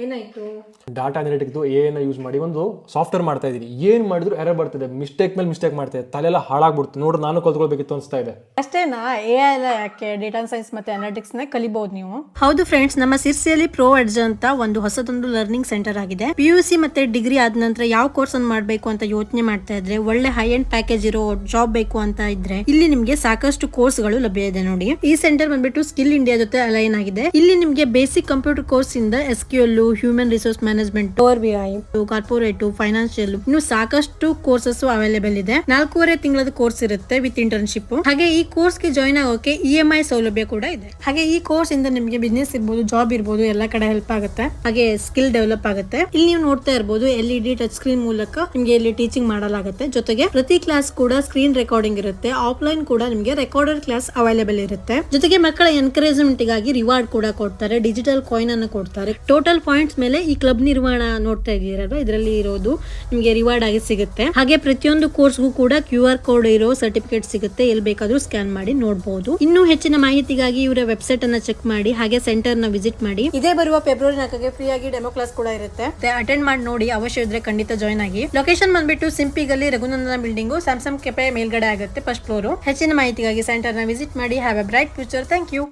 ಏನಾಯ್ತು? ಡಾಟಾ ಅನಾಲಿಟಿಕ್ದು ಏನ ಯೂಸ್ ಮಾಡಿ ಒಂದು ಸಾಫ್ಟ್ವೇರ್ ಮಾಡ್ತಾ ಇದೀನಿ. ಏನ್ ಮಾಡಿದ್ರು ಎರರ್ ಬರ್ತಿದೆ, ಮಿಸ್ಟೇಕ್ ಮೇಲೆ ಮಿಸ್ಟೇಕ್ ಮಾಡ್ತಿದೆ, ತಲೆಲ್ಲ ಹಾಳಾಗ್ಬಿಡ್ತು. ನೋಡ್ರಿ ನಾನು ಕಲ್ತ್ಕೊಳ್ಬೇಕಿತ್ತು ಅನ್ಸ್ತಾ ಇದೆ. ಅಷ್ಟೇನಾ? AI ಎಲ್ಲ ಯಾಕೆ, ಡೇಟಾ ಸೈನ್ಸ್ ಮತ್ತೆ ಅನಾಲಿಟಿಕ್ಸ್ ನ ಕಲಿಬಹುದು ನೀವು. ಹೌದು ಫ್ರೆಂಡ್ಸ್, ನಮ್ಮ ಸಿರ್ಸಿಯಲ್ಲಿ ಪ್ರೋ ಎಡ್ಜ್ ಅಂತ ಒಂದು ಹೊಸದೊಂದು ಲರ್ನಿಂಗ್ ಸೆಂಟರ್ ಆಗಿದೆ. PUC ಮತ್ತೆ ಡಿಗ್ರಿ ಆದ ನಂತರ ಯಾವ ಕೋರ್ಸ್ ಅನ್ನು ಮಾಡಬೇಕು ಅಂತ ಯೋಚನೆ ಮಾಡ್ತಾ ಇದ್ರೆ, ಒಳ್ಳೆ ಹೈ ಎಂಡ್ ಪ್ಯಾಕೇಜ್ ಇರೋ ಜಾಬ್ ಬೇಕು ಅಂತ ಇದ್ರೆ ಇಲ್ಲಿ ನಿಮ್ಗೆ ಸಾಕಷ್ಟು ಕೋರ್ಸ್ ಗಳು ಲಭ್ಯ ಇದೆ ನೋಡಿ. ಈ ಸೆಂಟರ್ ಬಂದ್ಬಿಟ್ಟು ಸ್ಕಿಲ್ ಇಂಡಿಯಾ ಜೊತೆ ಅಲೈನ್ ಆಗಿದೆ. ಇಲ್ಲಿ ನಿಮ್ಗೆ ಬೇಸಿಕ್ ಕಂಪ್ಯೂಟರ್ ಕೋರ್ಸ್ ಇಂದ SQL, human resource management, power BI, corporate, financial, ಇನ್ನು ಸಾಕಷ್ಟು ಕೋರ್ಸಸ್ ಅವೈಲೇಬಲ್ ಇದೆ. 4.5 ತಿಂಗಳ ಕೋರ್ಸ್ ಇರುತ್ತೆ ವಿತ್ ಇಂಟರ್ನ್ಶಿಪ್. ಹಾಗೆ ಈ ಕೋರ್ಸ್ ಗೆ ಜಾಯ್ನ್ ಆಗೋಕೆ EMI ಸೌಲಭ್ಯ ಕೂಡ ಇದೆ. ಹಾಗೆ ಈ ಕೋರ್ಸ್ ಇಂದ ನಿಮಗೆ ಬಿಸ್ನೆಸ್ ಇರ್ಬೋದು, ಜಾಬ್ ಇರ್ಬೋದು, ಎಲ್ಲ ಕಡೆ ಹೆಲ್ಪ್ ಆಗುತ್ತೆ. ಹಾಗೆ ಸ್ಕಿಲ್ ಡೆವಲಪ್ ಆಗುತ್ತೆ. ಇಲ್ಲಿ ನೀವು ನೋಡ್ತಾ ಇರ್ಬೋದು LED ಟಚ್ ಸ್ಕ್ರೀನ್ ಮೂಲಕ ನಿಮ್ಗೆ ಇಲ್ಲಿ ಟೀಚಿಂಗ್ ಮಾಡಲಾಗುತ್ತೆ. ಜೊತೆಗೆ ಪ್ರತಿ ಕ್ಲಾಸ್ ಕೂಡ ಸ್ಕ್ರೀನ್ ರೆಕಾರ್ಡಿಂಗ್ ಇರುತ್ತೆ. ಆಫ್ಲೈನ್ ಕೂಡ ನಿಮಗೆ ರೆಕಾರ್ಡೆಡ್ ಕ್ಲಾಸ್ ಅವೈಲೇಬಲ್ ಇರುತ್ತೆ. ಜೊತೆಗೆ ಮಕ್ಕಳ ಎನ್ಕರೇಜ್ಮೆಂಟ್ ಗಾಗಿ ರಿವಾರ್ಡ್ ಕೂಡ ಕೊಡ್ತಾರೆ. ಡಿಜಿಟಲ್ ಕಾಯಿನ್ ಅನ್ನು ಕೊಡ್ತಾರೆ. ಟೋಟಲ್ ಪಾಯಿಂಟ್ಸ್ ಮೇಲೆ ಈ ಕ್ಲಬ್ ನಿರ್ಮಾಣ ನೋಡ್ತಾ ಇದೀರಲ್ವಾ, ಇದರಲ್ಲಿ ಇರೋದು ನಿಮಗೆ ರಿವಾರ್ಡ್ ಆಗಿ ಸಿಗುತ್ತೆ. ಹಾಗೆ ಪ್ರತಿಯೊಂದು ಕೋರ್ಸ್ಗೂ ಕೂಡ QR ಕೋಡ್ ಇರೋ ಸರ್ಟಿಫಿಕೇಟ್ ಸಿಗುತ್ತೆ. ಎಲ್ಲಿ ಬೇಕಾದ್ರೂ ಸ್ಕ್ಯಾನ್ ಮಾಡಿ ನೋಡಬಹುದು. ಇನ್ನೂ ಹೆಚ್ಚಿನ ಮಾಹಿತಿಗಾಗಿ ಇವರ ವೆಬ್ಸೈಟ್ ಅನ್ನ ಚೆಕ್ ಮಾಡಿ, ಹಾಗೆ ಸೆಂಟರ್ ನ ವಿಸಿಟ್ ಮಾಡಿ. ಇದೇ ಬರುವ ಫೆಬ್ರವರಿ 4ಗೆ ಫ್ರೀ ಆಗಿ ಡೆಮೋ ಕ್ಲಾಸ್ ಕೂಡ ಇರುತ್ತೆ. ಅಟೆಂಡ್ ಮಾಡಿ ನೋಡಿ. ಅವಶ್ಯ ಇದ್ರೆ ಖಂಡಿತ ಜಾಯ್ನ್ ಆಗಿ. ಲೊಕೇಶನ್ ಬಂದ್ಬಿಟ್ಟು Simpigalli Raghunandana building, Samsung cafe ಮೇಲ್ಗಡೆ ಆಗುತ್ತೆ, ಫಸ್ಟ್ ಫ್ಲೋರ್. ಹೆಚ್ಚಿನ ಮಾಹಿತಿಗಾಗಿ ಸೆಂಟರ್ ನ ವಿಸಿಟ್ ಮಾಡಿ. Have a bright future. Thank you.